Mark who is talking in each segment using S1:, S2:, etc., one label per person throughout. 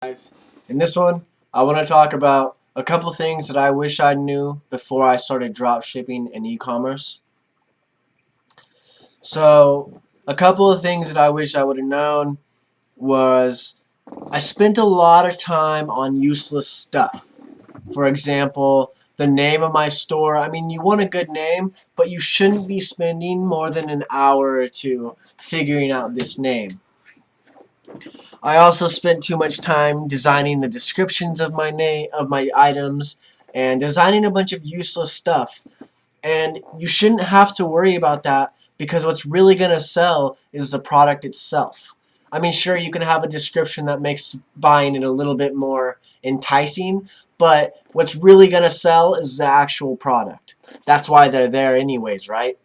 S1: Guys, in this one, I want to talk about a couple things that I wish I knew before I started drop shipping and e-commerce. So, a couple of things that I wish I would have known was I spent a lot of time on useless stuff. For example, the name of my store. I mean, you want a good name, but you shouldn't be spending more than an hour or two figuring out this name. I also spent too much time designing the descriptions of my items and designing a bunch of useless stuff. And you shouldn't have to worry about that because what's really going to sell is the product itself. I mean, sure, you can have a description that makes buying it a little bit more enticing, but what's really going to sell is the actual product. That's why they're there anyways, right?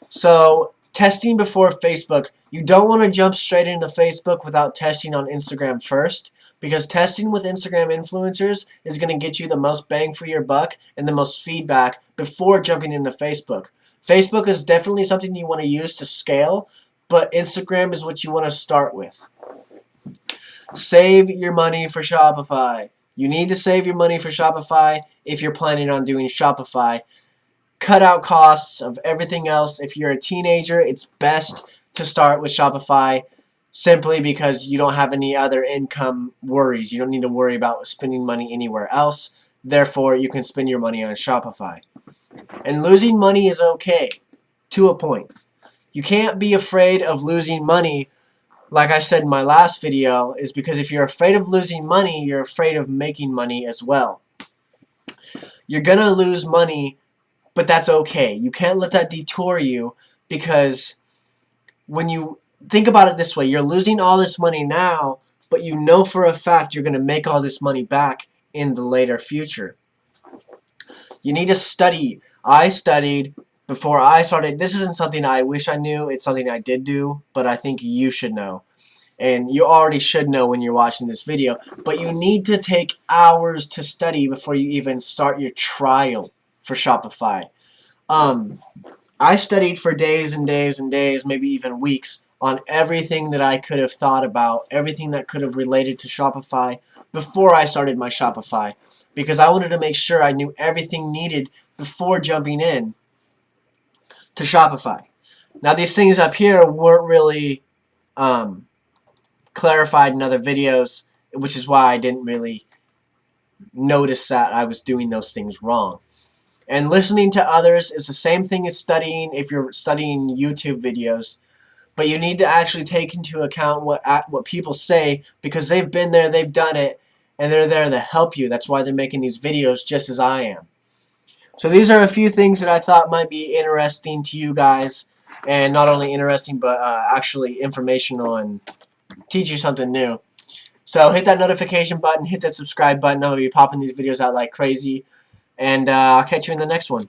S1: So, testing before Facebook. You don't want to jump straight into Facebook without testing on Instagram first, because testing with Instagram influencers is going to get you the most bang for your buck and the most feedback before jumping into Facebook. Facebook is definitely something you want to use to scale, but Instagram is what you want to start with. Save your money for Shopify. You need to save your money for Shopify if you're planning on doing Shopify. Cut out costs of everything else. If you're a teenager, it's best to start with Shopify simply because you don't have any other income worries. You don't need to worry about spending money anywhere else. Therefore, you can spend your money on Shopify. And losing money is okay, to a point. You can't be afraid of losing money, like I said in my last video, is because if you're afraid of losing money, you're afraid of making money as well. You're going to lose money, but that's okay. You can't let that detour you, because when you think about it this way, you're losing all this money now, but you know for a fact you're going to make all this money back in the later future. You need to study. I studied before I started. This isn't something I wish I knew. It's something I did do, but I think you should know. And you already should know when you're watching this video. But you need to take hours to study before you even start your trial for Shopify. I studied for days and days and days, maybe even weeks, on everything that I could have thought about, everything that could have related to Shopify before I started my Shopify, because I wanted to make sure I knew everything needed before jumping in to Shopify. Now, these things up here weren't really clarified in other videos, which is why I didn't really notice that I was doing those things wrong. And listening to others is the same thing as studying if you're studying YouTube videos. But you need to actually take into account what people say, because they've been there, they've done it, and they're there to help you. That's why they're making these videos just as I am. So these are a few things that I thought might be interesting to you guys. And not only interesting, but actually informational and teach you something new. So hit that notification button, hit that subscribe button. I'm going to be popping these videos out like crazy. And I'll catch you in the next one.